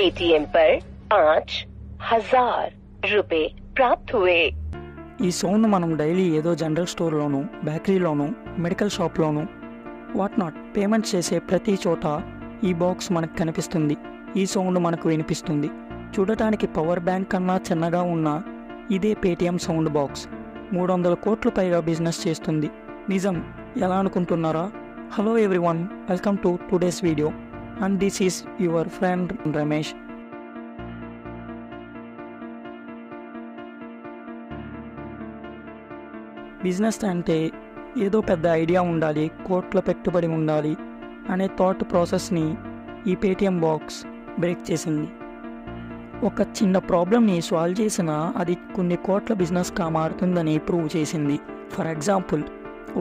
Paytm पर 5,000 रुपए प्राप्त हुए। ఈ సౌండ్ మనం డైలీ ఏదో జనరల్ స్టోర్లోను, బేకరీలోను, మెడికల్ షాప్లోను వాట్ పేమెంట్ చేసే ప్రతి చోట ఈ బాక్స్ మనకు కనిపిస్తుంది. ఈ సౌండ్ మనకు వినిపిస్తుంది. చూడటానికి పవర్ బ్యాంక్ కన్నా చిన్నగా ఉన్న ఇదే పేటిఎం సౌండ్ బాక్స్ 300 కోట్ల పైగా బిజినెస్ చేస్తుంది. నిజం ఎలా అనుకుంటున్నారా? Hello everyone, welcome to today's video and this is your friend Ramesh. Business అంటే ఏదో పెద్ద ఐడియా ఉండాలి, కోట్ల పెట్టుబడి ఉండాలి అనే థాట్ ప్రాసెస్ని ఈ పేటిఎం బాక్స్ బ్రేక్ చేసింది. ఒక చిన్న ప్రాబ్లమ్ని సాల్వ్ చేసినా అది కొన్ని కోట్ల బిజినెస్గా మారుతుందని ప్రూవ్ చేసింది. ఫర్ ఎగ్జాంపుల్,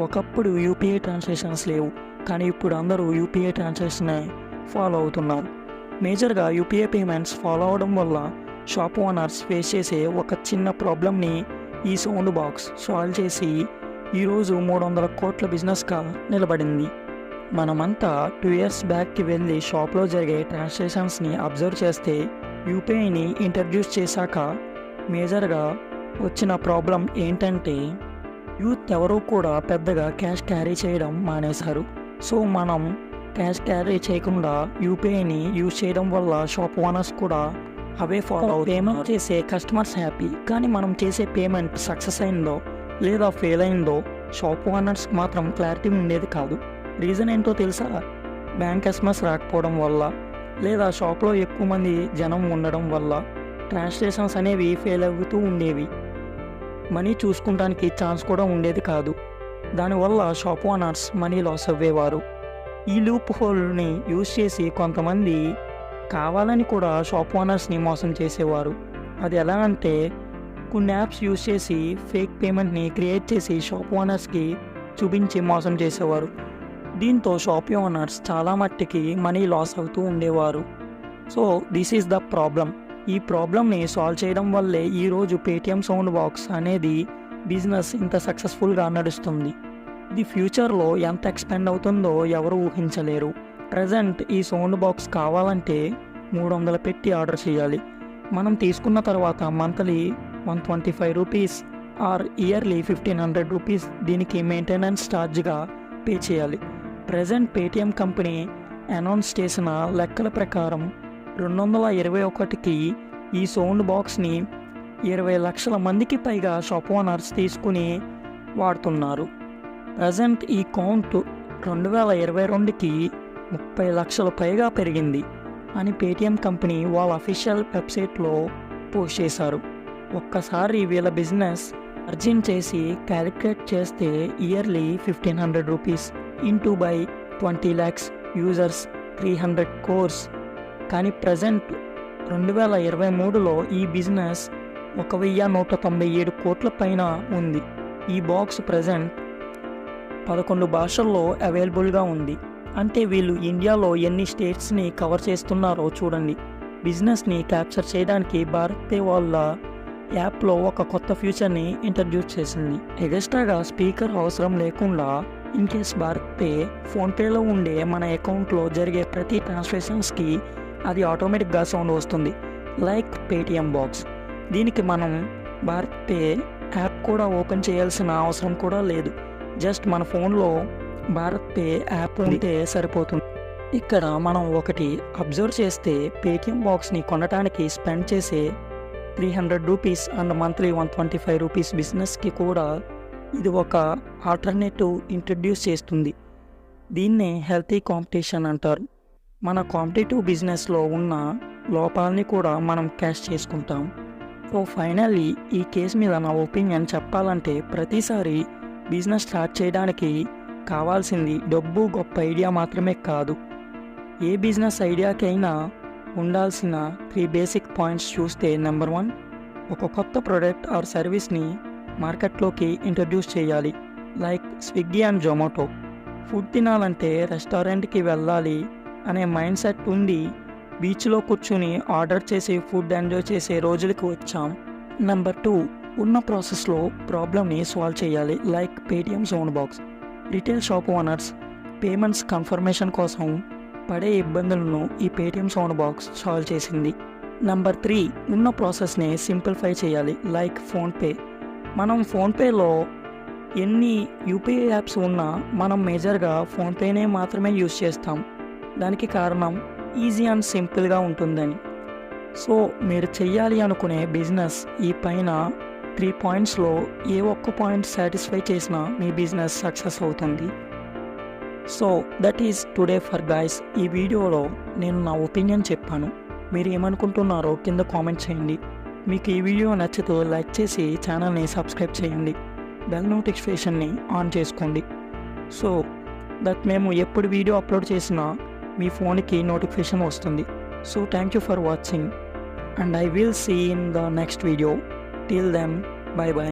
ఒకప్పుడు యూపీఐ ట్రాన్సాక్షన్స్ లేవు, కానీ ఇప్పుడు అందరూ యూపీఐ ట్రాన్సాక్షన్ ఫాలో అవుతున్నారు. మేజర్గా యూపీఐ పేమెంట్స్ ఫాలో అవడం వల్ల షాప్ ఓనర్స్ ఫేస్ చేసే ఒక చిన్న ప్రాబ్లమ్ని ఈ సౌండ్ బాక్స్ సాల్వ్ చేసి ఈరోజు 300 కోట్ల బిజినెస్గా నిలబడింది. మనమంతా 2 years బ్యాక్కి వెళ్ళి షాప్లో జరిగే ట్రాన్సాక్షన్స్ని అబ్జర్వ్ చేస్తే యూపీఐని ఇంట్రడ్యూస్ చేశాక మేజర్గా వచ్చిన ప్రాబ్లం ఏంటంటే యూత్ ఎవరూ కూడా పెద్దగా క్యాష్ క్యారీ చేయడం మానేశారు. సో మనం క్యాష్ క్యారీ చేయకుండా యూపీఐని యూజ్ చేయడం వల్ల షాప్ ఓనర్స్ కూడా అవే ఫాలో పేమెంట్ చేసే కస్టమర్స్ హ్యాపీ. కానీ మనం చేసే పేమెంట్ సక్సెస్ అయిందో లేదా ఫెయిల్ అయిందో షాప్ ఓనర్స్కి మాత్రం క్లారిటీ ఉండేది కాదు. రీజన్ ఏంటో తెలుసా? బ్యాంక్ కస్టమర్స్ రాకపోవడం వల్ల లేదా షాప్లో ఎక్కువ మంది జనం ఉండడం వల్ల ట్రాన్సాక్షన్స్ అనేవి ఫెయిల్ అవుతూ ఉండేవి. మనీ చూసుకోవడానికి ఛాన్స్ కూడా ఉండేది కాదు. దానివల్ల షాప్ ఓనర్స్ మనీ లాస్ అవ్వేవారు. ఈ లూప్ హోల్ని యూజ్ చేసి కొంతమంది కావాలని కూడా షాప్ ఓనర్స్ని మోసం చేసేవారు. అది ఎలా అంటే కొన్ని యాప్స్ యూజ్ చేసి ఫేక్ పేమెంట్ని క్రియేట్ చేసి షాప్ ఓనర్స్కి చూపించి మోసం చేసేవారు. దీంతో షాప్ ఓనర్స్ చాలా మట్టికి మనీ లాస్ అవుతూ ఉండేవారు. So this is the problem. ఈ ప్రాబ్లమ్ని సాల్వ్ చేయడం వల్లే ఈరోజు పేటిఎం సౌండ్ బాక్స్ అనేది బిజినెస్ ఇంత సక్సెస్ఫుల్గా నడుస్తుంది. ఇది ఫ్యూచర్లో ఎంత ఎక్స్పెండ్ అవుతుందో ఎవరు ఊహించలేరు. ప్రజెంట్ ఈ సౌండ్ బాక్స్ కావాలంటే 300 పెట్టి ఆర్డర్ చేయాలి. మనం తీసుకున్న తర్వాత monthly 125 rupees or yearly 1500 rupees దీనికి మెయింటెనెన్స్ ఛార్జ్గా పే చేయాలి. ప్రజెంట్ పేటిఎం కంపెనీ అనౌన్స్ చేసిన లెక్కల ప్రకారం 221కి ఈ సౌండ్ బాక్స్ని 20 లక్షల మందికి పైగా షాప్ ఓనర్స్ తీసుకుని వాడుతున్నారు. ప్రజెంట్ ఈ కౌంట్ 2022కి 30 లక్షల పైగా పెరిగింది అని పేటిఎం కంపెనీ వాళ్ళ అఫీషియల్ వెబ్సైట్లో పోస్ట్ చేశారు. ఒక్కసారి వీళ్ళ బిజినెస్ అర్జిన్ చేసి క్యాలిక్యులేట్ చేస్తే yearly 1500 rupees into by 20 lakhs users 300 crores. కానీ ప్రజెంట్ 2023లో ఈ బిజినెస్ 1197 కోట్ల పైన ఉంది. ఈ బాక్స్ ప్రజెంట్ 11 భాషల్లో అవైలబుల్గా ఉంది. అంటే వీళ్ళు ఇండియాలో ఎన్ని స్టేట్స్ని కవర్ చేస్తున్నారో చూడండి. బిజినెస్ని క్యాప్చర్ చేయడానికి భారత్ పే వాళ్ళ యాప్లో ఒక కొత్త ఫీచర్ని ఇంట్రడ్యూస్ చేసింది. ఎగస్ట్రాగా స్పీకర్ అవసరం లేకుండా ఇన్కేస్ భారత్ పే ఫోన్పేలో ఉండే మన అకౌంట్లో జరిగే ప్రతి ట్రాన్సాక్షన్స్కి అది ఆటోమేటిక్గా సౌండ్ వస్తుంది, లైక్ పేటిఎం బాక్స్. దీనికి మనం భారత్ పే యాప్ కూడా ఓపెన్ చేయాల్సిన అవసరం కూడా లేదు. జస్ట్ మన ఫోన్లో భారత్ పే యాప్ ఉంటే సరిపోతుంది. ఇక్కడ మనం ఒకటి అబ్జర్వ్ చేస్తే పేటిఎం బాక్స్ని కొనడానికి స్పెండ్ చేసే 300 రూపీస్ అండ్ మంత్లీ 125 రూపీస్ బిజినెస్కి కూడా ఇది ఒక ఆల్టర్నేటివ్ ఇంట్రడ్యూస్ చేస్తుంది. దీన్నే హెల్తీ కాంపిటీషన్ అంటారు. మన కాంపిటేటివ్ బిజినెస్లో ఉన్న లోపాలని కూడా మనం క్యాష్ చేసుకుంటాం. సో ఫైనల్లీ ఈ కేసు మీద నా ఒపీనియన్ చెప్పాలంటే ప్రతిసారి బిజినెస్ స్టార్ట్ చేయడానికి కావాల్సింది డబ్బు, గొప్ప ఐడియా మాత్రమే కాదు. ఏ బిజినెస్ ఐడియాకైనా ఉండాల్సిన 3 బేసిక్ పాయింట్స్ చూస్తే, నెంబర్ 1, ఒక కొత్త ప్రోడక్ట్ ఆర్ సర్వీస్ని మార్కెట్లోకి ఇంట్రడ్యూస్ చేయాలి. Like Swiggy and Zomato. Food తినాలంటే రెస్టారెంట్కి వెళ్ళాలి అనే మైండ్ సెట్ ఉండి బీచ్లో కూర్చుని ఆర్డర్ చేసి ఫుడ్ ఎంజాయ్ చేసే రోజులకు వచ్చాం. నెంబర్ 2, ఉన్న ప్రాసెస్లో ప్రాబ్లమ్ని సాల్వ్ చేయాలి. Like Paytm sound box. Retail shop owners payments confirmation కోసం పడే ఇబ్బందులను ఈ పేటిఎం సౌండ్ బాక్స్ సాల్వ్ చేసింది. నెంబర్ 3, ఉన్న ప్రాసెస్ని సింప్లిఫై చేయాలి. Like PhonePe. మనం ఫోన్పేలో ఎన్ని యూపీఐ యాప్స్ ఉన్నా మనం మేజర్గా ఫోన్పేనే మాత్రమే యూస్ చేస్తాం. దానికి కారణం ఈజీ అండ్ సింపుల్గా ఉంటుందని. సో మీరు చెయ్యాలి అనుకునే బిజినెస్ ఈ పైన 3 పాయింట్స్లో ఏ ఒక్క పాయింట్ సాటిస్ఫై చేసినా మీ బిజినెస్ సక్సెస్ అవుతుంది. So that is today for guys. ఈ వీడియోలో నేను నా ఒపీనియన్ చెప్పాను. మీరు ఏమనుకుంటున్నారో కింద కామెంట్ చేయండి. మీకు ఈ వీడియో నచ్చితే లైక్ చేసి ఛానల్ని సబ్స్క్రైబ్ చేయండి. బెల్ నోటిఫికేషన్ని ఆన్ చేసుకోండి. సో దట్ మేము ఎప్పుడు వీడియో అప్లోడ్ చేసినా మీ ఫోన్కి నోటిఫికేషన్ వస్తుంది. So thank you for watching and I will see you in the next video. Till then, bye bye.